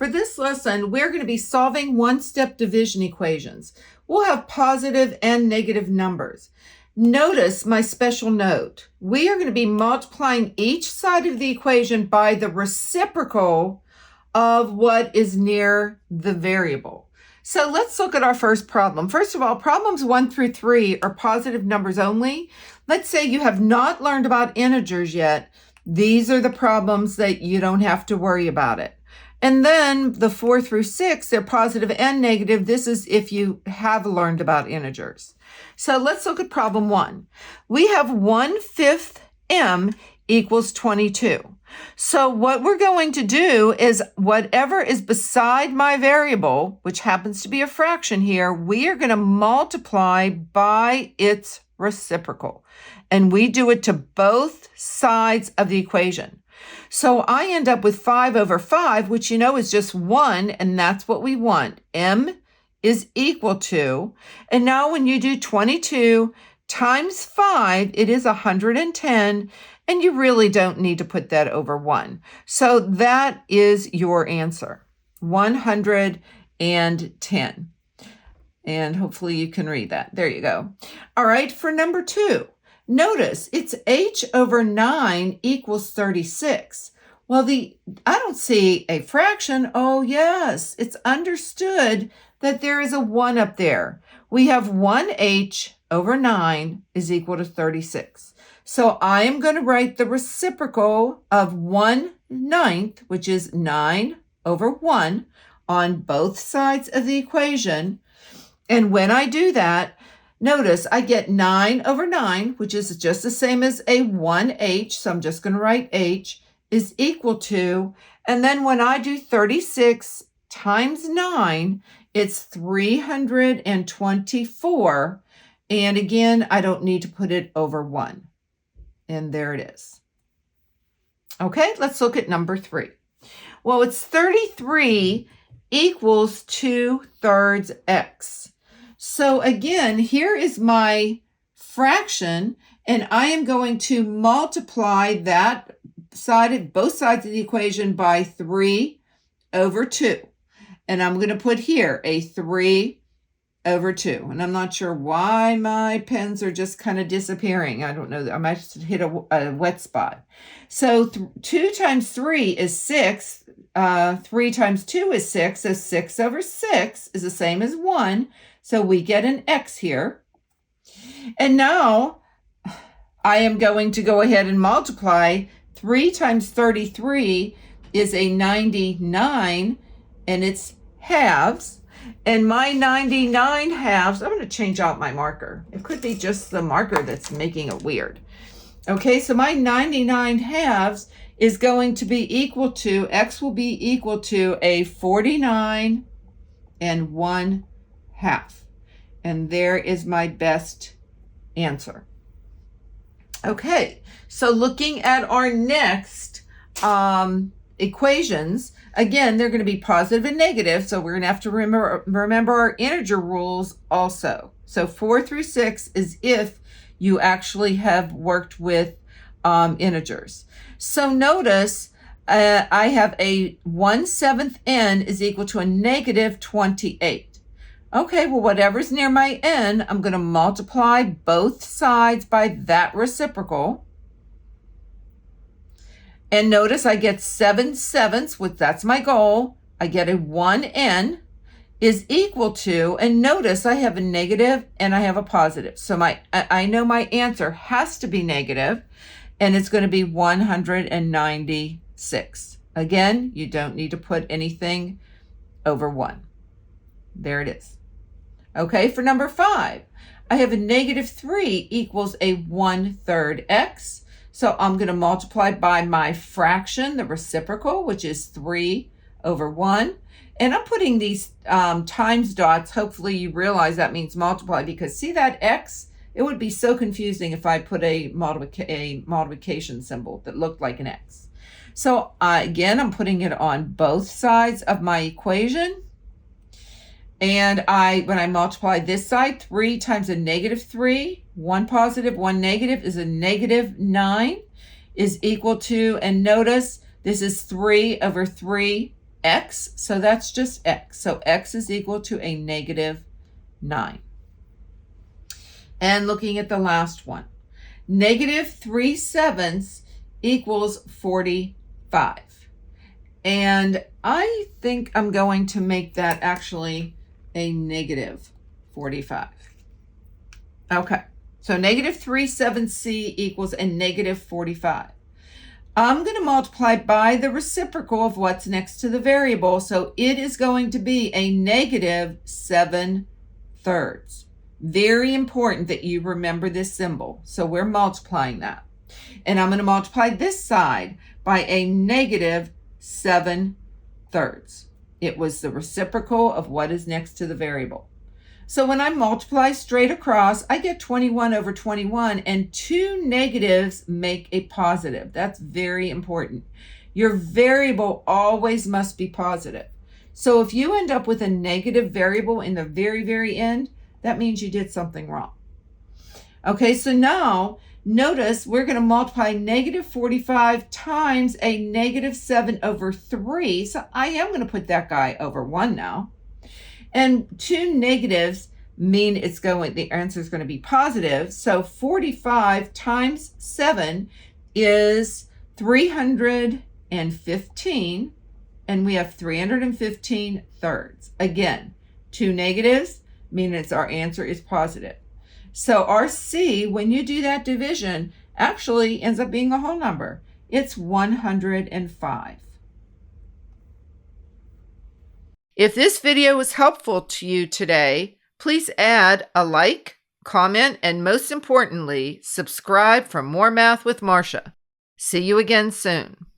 For this lesson, we're going to be solving one-step division equations. We'll have positive and negative numbers. Notice my special note. We are going to be multiplying each side of the equation by the reciprocal of what is near the variable. So let's look at our first problem. First of all, problems 1 through 3 are positive numbers only. Let's say you have not learned about integers yet. These are the problems that you don't have to worry about it. And then the 4 through 6, they're positive and negative. This is if you have learned about integers. So let's look at problem 1. We have 1/5 m equals 22. So what we're going to do is whatever is beside my variable, which happens to be a fraction here, we are going to multiply by its reciprocal. And we do it to both sides of the equation. So I end up with 5 over 5, which you know is just 1, and that's what we want. M is equal to, and now when you do 22 times 5, it is 110, and you really don't need to put that over 1. So that is your answer, 110. And hopefully you can read that. There you go. All right, for number 2, notice it's h over 9 equals 36. Well, I don't see a fraction. Oh, yes, it's understood that there is a 1 up there. We have 1h over 9 is equal to 36. So I am going to write the reciprocal of 1/9, which is 9 over 1, on both sides of the equation. And when I do that, notice I get 9 over 9, which is just the same as a 1h, so I'm just going to write h, is equal to, and then when I do 36 times 9, it's 324. And again, I don't need to put it over 1. And there it is. Okay, let's look at number 3. Well, it's 33 equals 2/3 x. So again, here is my fraction, and I am going to multiply that side, both sides of the equation by 3 over 2. And I'm going to put here a 3 over 2. And I'm not sure why my pens are just kind of disappearing. I don't know. I might have hit a wet spot. So 2 times 3 is 6. 3 times 2 is 6. So 6 over 6 is the same as 1. So we get an x here. And now I am going to go ahead and multiply. 3 times 33 is a 99, and it's halves. And my 99 halves, I'm going to change out my marker. It could be just the marker that's making it weird. Okay, so my 99 halves is going to be equal to, x will be equal to a 49 and 1/2. And there is my best answer. Okay, so looking at our next equations, again, they're going to be positive and negative, so we're going to have to remember our integer rules also. So 4 through 6 is if you actually have worked with integers. So notice I have a 1/7 n is equal to a negative 28. Okay, well, whatever's near my n, I'm going to multiply both sides by that reciprocal. And notice I get 7/7, which that's my goal. I get a 1n is equal to, and notice I have a negative and I have a positive. So I know my answer has to be negative, and it's going to be 196. Again, you don't need to put anything over 1. There it is. Okay, for number 5, I have a negative 3 equals a 1/3 x. So I'm going to multiply by my fraction, the reciprocal, which is 3 over 1. And I'm putting these times dots. Hopefully you realize that means multiply, because see that x? It would be so confusing if I put a multiplication symbol that looked like an x. So again, I'm putting it on both sides of my equation. And when I multiply this side, 3 times a negative 3, 1 positive, 1 negative is a negative 9, is equal to, and notice this is 3 over 3 x, so that's just x. So x is equal to a negative 9. And looking at the last one, negative 3/7 equals 45. And I think I'm going to make that actually a negative 45. Okay, so negative 3/7c equals a negative 45. I'm going to multiply by the reciprocal of what's next to the variable, so it is going to be a negative 7/3. Very important that you remember this symbol. So we're multiplying that. And I'm going to multiply this side by a negative 7/3. It was the reciprocal of what is next to the variable. So when I multiply straight across, I get 21 over 21, and two negatives make a positive. That's very important. Your variable always must be positive. So if you end up with a negative variable in the very, very end, that means you did something wrong. Okay, so now notice we're going to multiply negative 45 times a negative 7 over 3. So I am going to put that guy over 1 now. And two negatives mean the answer is going to be positive. So 45 times 7 is 315. And we have 315 thirds. Again, two negatives mean our answer is positive. So our C, when you do that division, actually ends up being a whole number. It's 105. If this video was helpful to you today, please add a like, comment, and most importantly, subscribe for more Math with Marcia. See you again soon.